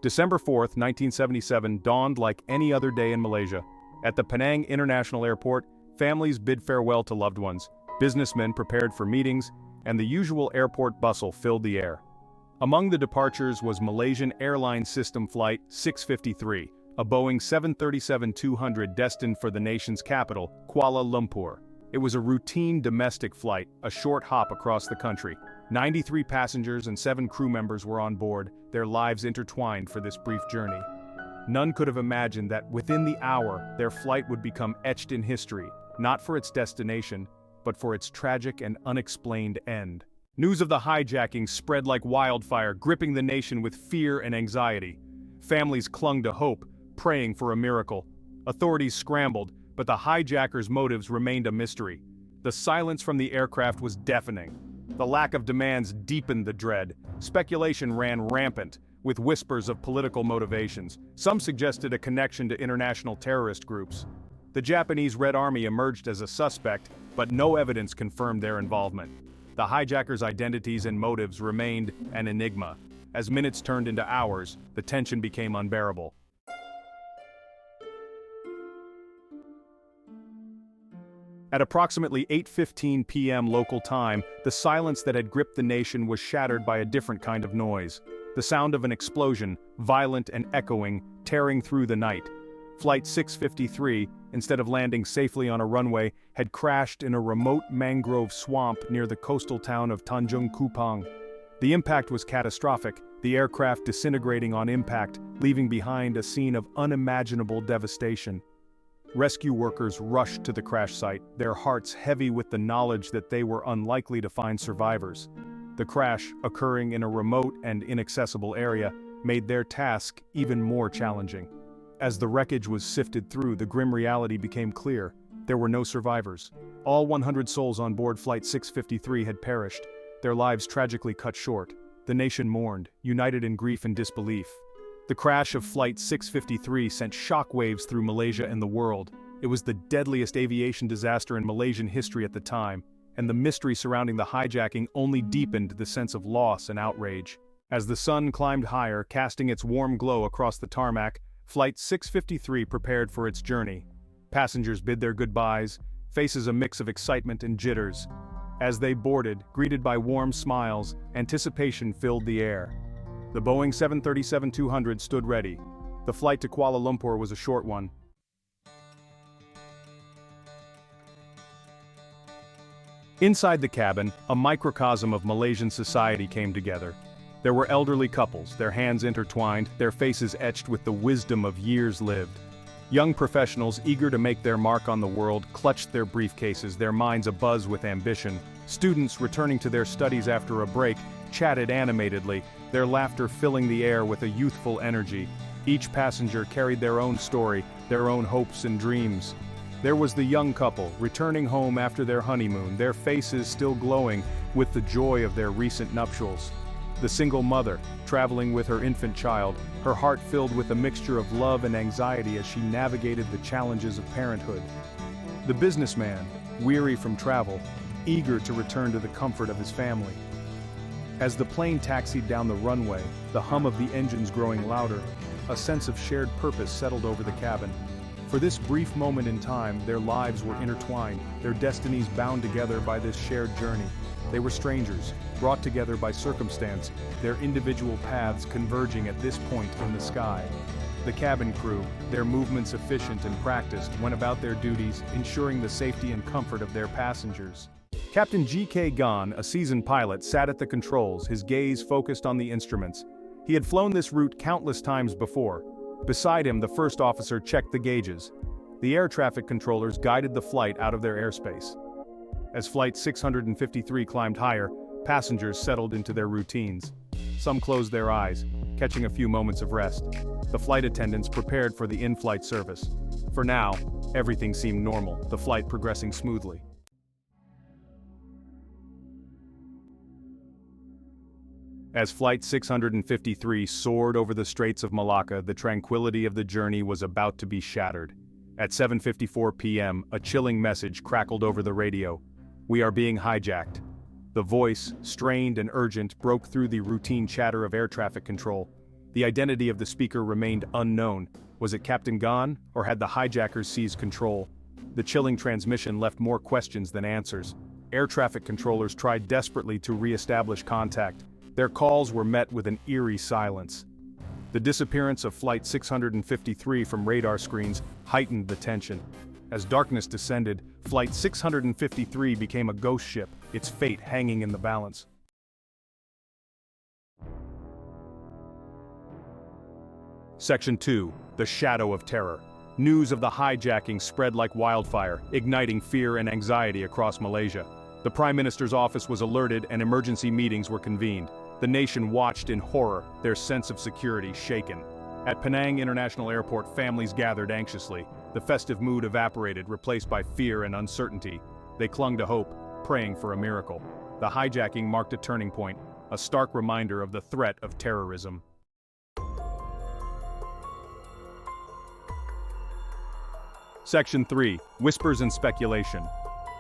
December 4th, 1977 dawned like any other day in Malaysia. At the Penang International Airport, families bid farewell to loved ones, businessmen prepared for meetings, and the usual airport bustle filled the air. Among the departures was Malaysian Airlines Flight 653, a Boeing 737-200 destined for the nation's capital, Kuala Lumpur. It was a routine domestic flight, a short hop across the country. 93 passengers and 7 crew members were on board, their lives intertwined for this brief journey. None could have imagined that within the hour, their flight would become etched in history, not for its destination, but for its tragic and unexplained end. News of the hijacking spread like wildfire, gripping the nation with fear and anxiety. Families clung to hope, praying for a miracle. Authorities scrambled, but the hijackers' motives remained a mystery. The silence from the aircraft was deafening. The lack of demands deepened the dread. Speculation ran rampant, with whispers of political motivations. Some suggested a connection to international terrorist groups. The Japanese Red Army emerged as a suspect, but no evidence confirmed their involvement. The hijackers' identities and motives remained an enigma. As minutes turned into hours, the tension became unbearable. At approximately 8:15 p.m. local time, the silence that had gripped the nation was shattered by a different kind of noise. The sound of an explosion, violent and echoing, tearing through the night. Flight 653, instead of landing safely on a runway, had crashed in a remote mangrove swamp near the coastal town of Tanjung Kupang. The impact was catastrophic, the aircraft disintegrating on impact, leaving behind a scene of unimaginable devastation. Rescue workers rushed to the crash site, their hearts heavy with the knowledge that they were unlikely to find survivors. The crash, occurring in a remote and inaccessible area, made their task even more challenging. As the wreckage was sifted through, the grim reality became clear. There were no survivors. All 100 souls on board Flight 653 had perished, their lives tragically cut short. The nation mourned, united in grief and disbelief. The crash of Flight 653 sent shockwaves through Malaysia and the world. It was the deadliest aviation disaster in Malaysian history at the time, and the mystery surrounding the hijacking only deepened the sense of loss and outrage. As the sun climbed higher, casting its warm glow across the tarmac, Flight 653 prepared for its journey. Passengers bid their goodbyes, faces a mix of excitement and jitters. As they boarded, greeted by warm smiles, anticipation filled the air. The Boeing 737-200 stood ready. The flight to Kuala Lumpur was a short one. Inside the cabin, a microcosm of Malaysian society came together. There were elderly couples, their hands intertwined, their faces etched with the wisdom of years lived. Young professionals eager to make their mark on the world clutched their briefcases, their minds abuzz with ambition. Students returning to their studies after a break chatted animatedly, their laughter filling the air with a youthful energy. Each passenger carried their own story, their own hopes and dreams. There was the young couple, returning home after their honeymoon, their faces still glowing with the joy of their recent nuptials. The single mother, traveling with her infant child, her heart filled with a mixture of love and anxiety as she navigated the challenges of parenthood. The businessman, weary from travel, eager to return to the comfort of his family. As the plane taxied down the runway, the hum of the engines growing louder, a sense of shared purpose settled over the cabin. For this brief moment in time, their lives were intertwined, their destinies bound together by this shared journey. They were strangers, brought together by circumstance, their individual paths converging at this point in the sky. The cabin crew, their movements efficient and practiced, went about their duties, ensuring the safety and comfort of their passengers. Captain G.K. Gan, a seasoned pilot, sat at the controls, his gaze focused on the instruments. He had flown this route countless times before. Beside him, the first officer checked the gauges. The air traffic controllers guided the flight out of their airspace. As Flight 653 climbed higher, passengers settled into their routines. Some closed their eyes, catching a few moments of rest. The flight attendants prepared for the in-flight service. For now, everything seemed normal, the flight progressing smoothly. As Flight 653 soared over the Straits of Malacca, the tranquility of the journey was about to be shattered. At 7:54 p.m., a chilling message crackled over the radio. "We are being hijacked." The voice, strained and urgent, broke through the routine chatter of air traffic control. The identity of the speaker remained unknown. Was it Captain Gan, or had the hijackers seized control? The chilling transmission left more questions than answers. Air traffic controllers tried desperately to re-establish contact. Their calls were met with an eerie silence. The disappearance of Flight 653 from radar screens heightened the tension. As darkness descended, Flight 653 became a ghost ship, its fate hanging in the balance. Section 2. The Shadow of Terror. News of the hijacking spread like wildfire, igniting fear and anxiety across Malaysia. The Prime Minister's office was alerted and emergency meetings were convened. The nation watched in horror, their sense of security shaken. At Penang International Airport, families gathered anxiously. The festive mood evaporated, replaced by fear and uncertainty. They clung to hope, praying for a miracle. The hijacking marked a turning point, a stark reminder of the threat of terrorism. Section 3. Whispers and Speculation.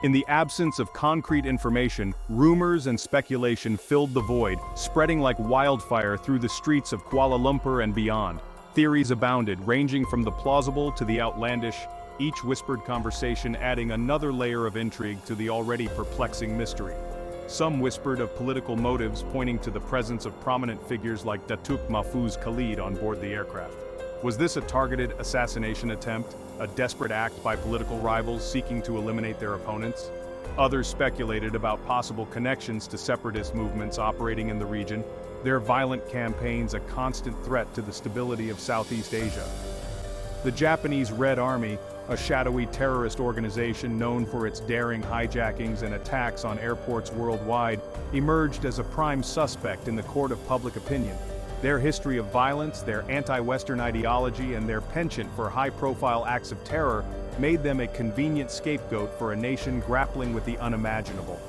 In the absence of concrete information, rumors and speculation filled the void, spreading like wildfire through the streets of Kuala Lumpur and beyond. Theories abounded, ranging from the plausible to the outlandish, each whispered conversation adding another layer of intrigue to the already perplexing mystery. Some whispered of political motives, pointing to the presence of prominent figures like Datuk Mahfuz Khalid on board the aircraft. Was this a targeted assassination attempt, a desperate act by political rivals seeking to eliminate their opponents? Others speculated about possible connections to separatist movements operating in the region, their violent campaigns a constant threat to the stability of Southeast Asia. The Japanese Red Army, a shadowy terrorist organization known for its daring hijackings and attacks on airports worldwide, emerged as a prime suspect in the court of public opinion. Their history of violence, their anti-Western ideology, and their penchant for high-profile acts of terror made them a convenient scapegoat for a nation grappling with the unimaginable.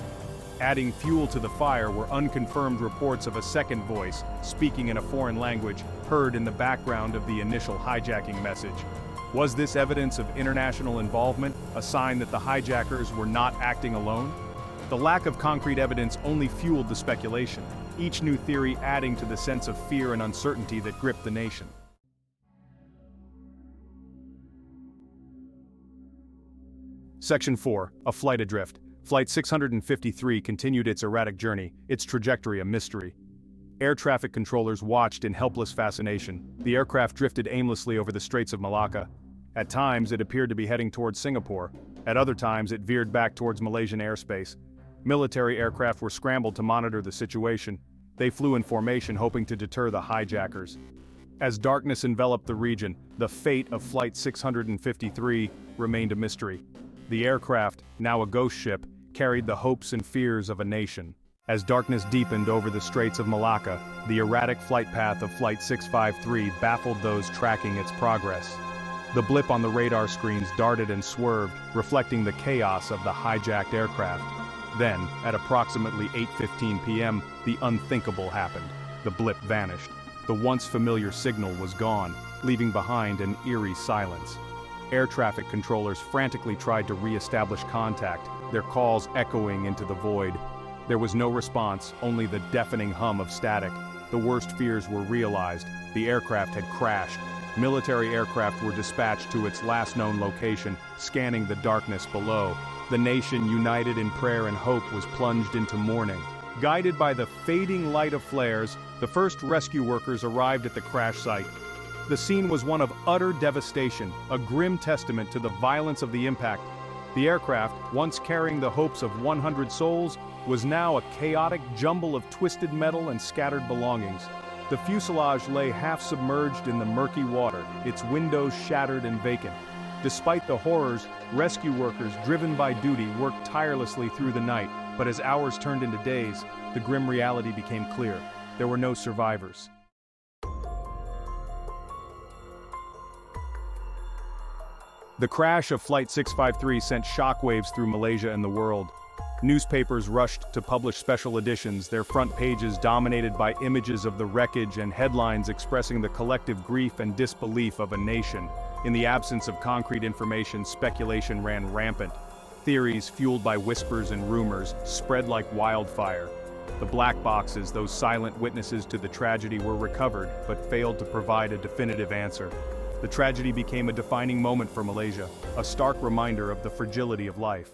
Adding fuel to the fire were unconfirmed reports of a second voice, speaking in a foreign language, heard in the background of the initial hijacking message. Was this evidence of international involvement, a sign that the hijackers were not acting alone? The lack of concrete evidence only fueled the speculation, each new theory adding to the sense of fear and uncertainty that gripped the nation. Section 4. A flight adrift. Flight 653 continued its erratic journey, its trajectory a mystery. Air traffic controllers watched in helpless fascination. The aircraft drifted aimlessly over the Straits of Malacca. At times, it appeared to be heading towards Singapore. At other times, it veered back towards Malaysian airspace. Military aircraft were scrambled to monitor the situation. They flew in formation, hoping to deter the hijackers. As darkness enveloped the region, the fate of Flight 653 remained a mystery. The aircraft, now a ghost ship, carried the hopes and fears of a nation. As darkness deepened over the Straits of Malacca, the erratic flight path of Flight 653 baffled those tracking its progress. The blip on the radar screens darted and swerved, reflecting the chaos of the hijacked aircraft. Then, at approximately 8:15 p.m., the unthinkable happened. The blip vanished. The once familiar signal was gone, leaving behind an eerie silence. Air traffic controllers frantically tried to re-establish contact, their calls echoing into the void. There was no response, only the deafening hum of static. The worst fears were realized. The aircraft had crashed. Military aircraft were dispatched to its last known location, scanning the darkness below. The nation, united in prayer and hope, was plunged into mourning. Guided by the fading light of flares, the first rescue workers arrived at the crash site. The scene was one of utter devastation, a grim testament to the violence of the impact. The aircraft, once carrying the hopes of 100 souls, was now a chaotic jumble of twisted metal and scattered belongings. The fuselage lay half submerged in the murky water, its windows shattered and vacant. Despite the horrors, rescue workers, driven by duty, worked tirelessly through the night, but as hours turned into days, the grim reality became clear. There were no survivors. The crash of Flight 653 sent shockwaves through Malaysia and the world. Newspapers rushed to publish special editions, their front pages dominated by images of the wreckage and headlines expressing the collective grief and disbelief of a nation. In the absence of concrete information, speculation ran rampant. Theories, fueled by whispers and rumors, spread like wildfire. The black boxes, those silent witnesses to the tragedy, were recovered, but failed to provide a definitive answer. The tragedy became a defining moment for Malaysia, a stark reminder of the fragility of life.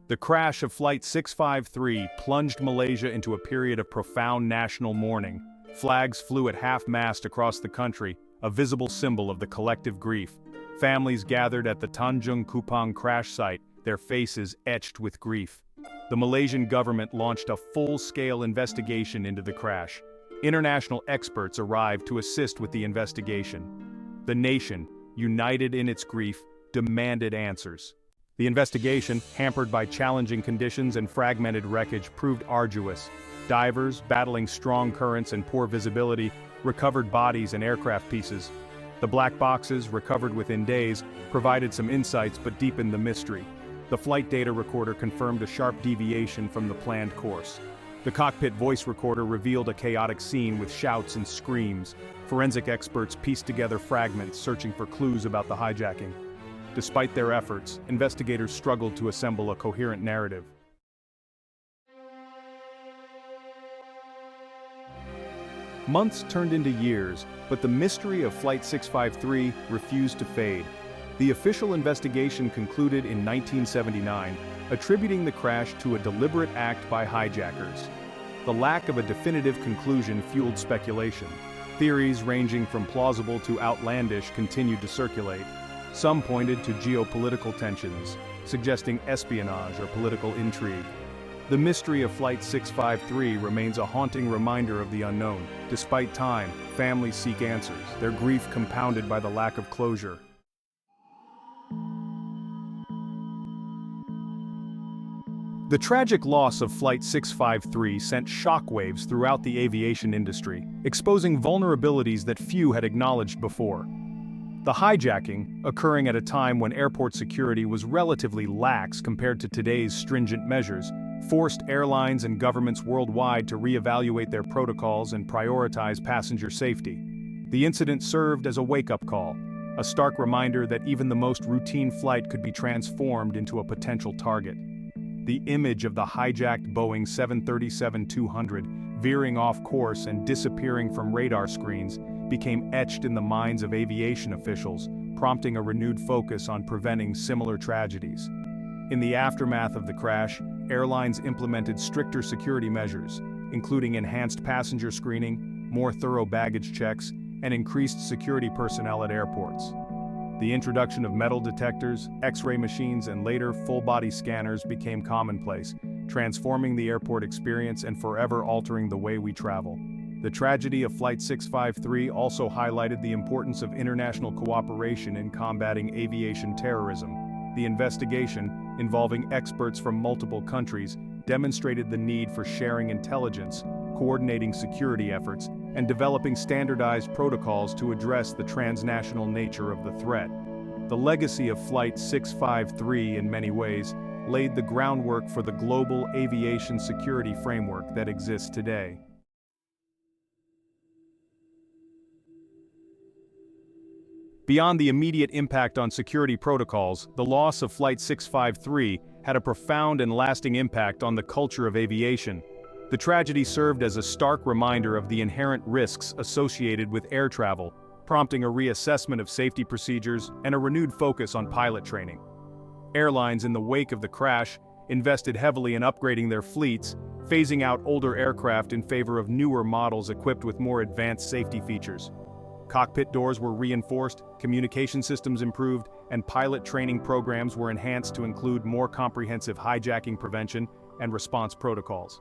The crash of Flight 653 plunged Malaysia into a period of profound national mourning. Flags flew at half-mast across the country, a visible symbol of the collective grief. Families gathered at the Tanjung Kupang crash site, their faces etched with grief. The Malaysian government launched a full-scale investigation into the crash. International experts arrived to assist with the investigation. The nation, united in its grief, demanded answers. The investigation, hampered by challenging conditions and fragmented wreckage, proved arduous. Divers, battling strong currents and poor visibility, recovered bodies and aircraft pieces. The black boxes, recovered within days, provided some insights but deepened the mystery. The flight data recorder confirmed a sharp deviation from the planned course. The cockpit voice recorder revealed a chaotic scene with shouts and screams. Forensic experts pieced together fragments, searching for clues about the hijacking. Despite their efforts, investigators struggled to assemble a coherent narrative. Months turned into years, but the mystery of Flight 653 refused to fade. The official investigation concluded in 1979, attributing the crash to a deliberate act by hijackers. The lack of a definitive conclusion fueled speculation. Theories ranging from plausible to outlandish continued to circulate. Some pointed to geopolitical tensions, suggesting espionage or political intrigue. The mystery of Flight 653 remains a haunting reminder of the unknown. Despite time, families seek answers, their grief compounded by the lack of closure. The tragic loss of Flight 653 sent shockwaves throughout the aviation industry, exposing vulnerabilities that few had acknowledged before. The hijacking, occurring at a time when airport security was relatively lax compared to today's stringent measures, forced airlines and governments worldwide to reevaluate their protocols and prioritize passenger safety. The incident served as a wake-up call, a stark reminder that even the most routine flight could be transformed into a potential target. The image of the hijacked Boeing 737-200 veering off course and disappearing from radar screens became etched in the minds of aviation officials, prompting a renewed focus on preventing similar tragedies. In the aftermath of the crash, airlines implemented stricter security measures, including enhanced passenger screening, more thorough baggage checks, and increased security personnel at airports. The introduction of metal detectors, X-ray machines, and later full-body scanners became commonplace, transforming the airport experience and forever altering the way we travel. The tragedy of Flight 653 also highlighted the importance of international cooperation in combating aviation terrorism. The investigation, involving experts from multiple countries, demonstrated the need for sharing intelligence, coordinating security efforts, and developing standardized protocols to address the transnational nature of the threat. The legacy of Flight 653, in many ways, laid the groundwork for the global aviation security framework that exists today. Beyond the immediate impact on security protocols, the loss of Flight 653 had a profound and lasting impact on the culture of aviation. The tragedy served as a stark reminder of the inherent risks associated with air travel, prompting a reassessment of safety procedures and a renewed focus on pilot training. Airlines in the wake of the crash invested heavily in upgrading their fleets, phasing out older aircraft in favor of newer models equipped with more advanced safety features. Cockpit doors were reinforced, communication systems improved, and pilot training programs were enhanced to include more comprehensive hijacking prevention and response protocols.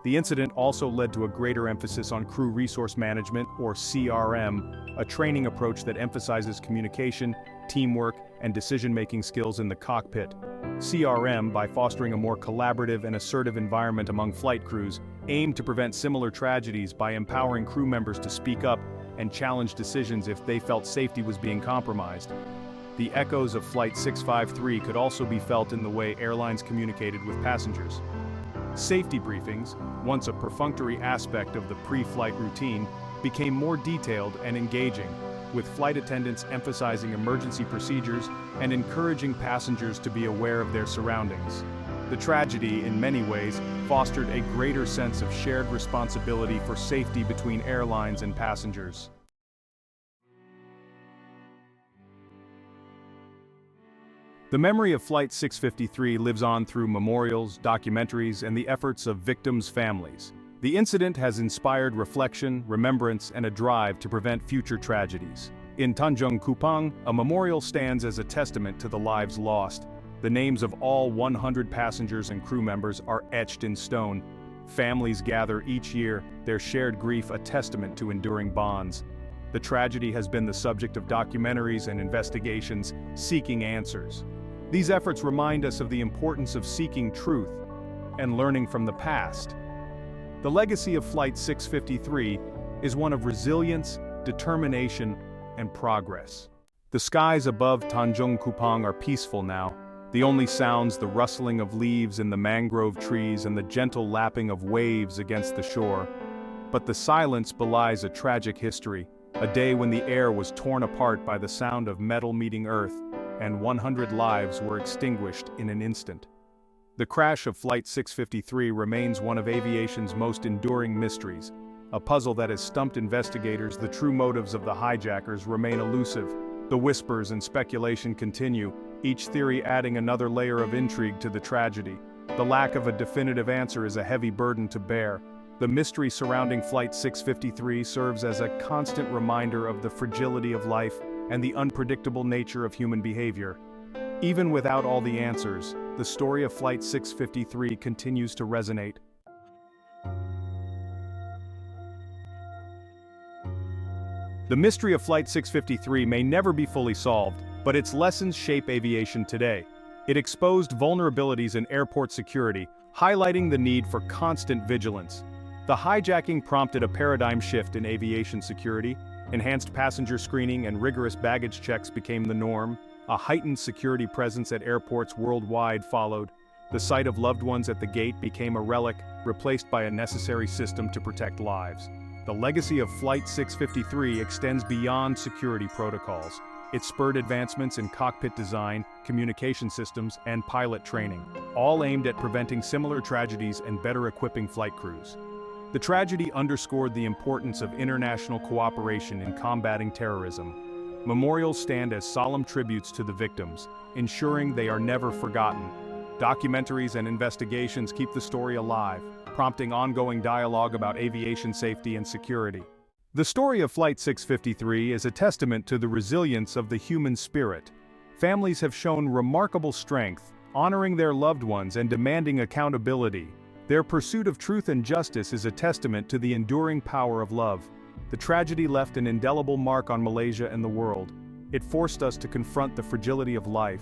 The incident also led to a greater emphasis on crew resource management, or CRM, a training approach that emphasizes communication, teamwork, and decision-making skills in the cockpit. CRM, by fostering a more collaborative and assertive environment among flight crews, aimed to prevent similar tragedies by empowering crew members to speak up and challenge decisions if they felt safety was being compromised. The echoes of Flight 653 could also be felt in the way airlines communicated with passengers. Safety briefings, once a perfunctory aspect of the pre-flight routine, became more detailed and engaging, with flight attendants emphasizing emergency procedures and encouraging passengers to be aware of their surroundings. The tragedy, in many ways, fostered a greater sense of shared responsibility for safety between airlines and passengers. The memory of Flight 653 lives on through memorials, documentaries, and the efforts of victims' families. The incident has inspired reflection, remembrance, and a drive to prevent future tragedies. In Tanjung Kupang, a memorial stands as a testament to the lives lost. The names of all 100 passengers and crew members are etched in stone. Families gather each year, their shared grief a testament to enduring bonds. The tragedy has been the subject of documentaries and investigations, seeking answers. These efforts remind us of the importance of seeking truth and learning from the past. The legacy of Flight 653 is one of resilience, determination, and progress. The skies above Tanjung Kupang are peaceful now. The only sounds the rustling of leaves in the mangrove trees and the gentle lapping of waves against the shore. But the silence belies a tragic history, a day when the air was torn apart by the sound of metal meeting earth, and 100 lives were extinguished in an instant. The crash of Flight 653 remains one of aviation's most enduring mysteries, a puzzle that has stumped investigators. The true motives of the hijackers remain elusive. The whispers and speculation continue, each theory adding another layer of intrigue to the tragedy. The lack of a definitive answer is a heavy burden to bear. The mystery surrounding Flight 653 serves as a constant reminder of the fragility of life and the unpredictable nature of human behavior. Even without all the answers, the story of Flight 653 continues to resonate. The mystery of Flight 653 may never be fully solved, but its lessons shape aviation today. It exposed vulnerabilities in airport security, highlighting the need for constant vigilance. The hijacking prompted a paradigm shift in aviation security. Enhanced passenger screening and rigorous baggage checks became the norm. A heightened security presence at airports worldwide followed. The sight of loved ones at the gate became a relic, replaced by a necessary system to protect lives. The legacy of Flight 653 extends beyond security protocols. It spurred advancements in cockpit design, communication systems, and pilot training, all aimed at preventing similar tragedies and better equipping flight crews. The tragedy underscored the importance of international cooperation in combating terrorism. Memorials stand as solemn tributes to the victims, ensuring they are never forgotten. Documentaries and investigations keep the story alive, prompting ongoing dialogue about aviation safety and security. The story of Flight 653 is a testament to the resilience of the human spirit. Families have shown remarkable strength, honoring their loved ones and demanding accountability. Their pursuit of truth and justice is a testament to the enduring power of love. The tragedy left an indelible mark on Malaysia and the world. It forced us to confront the fragility of life.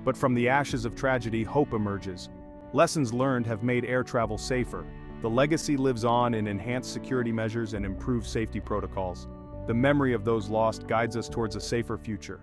But from the ashes of tragedy, hope emerges. Lessons learned have made air travel safer. The legacy lives on in enhanced security measures and improved safety protocols. The memory of those lost guides us towards a safer future.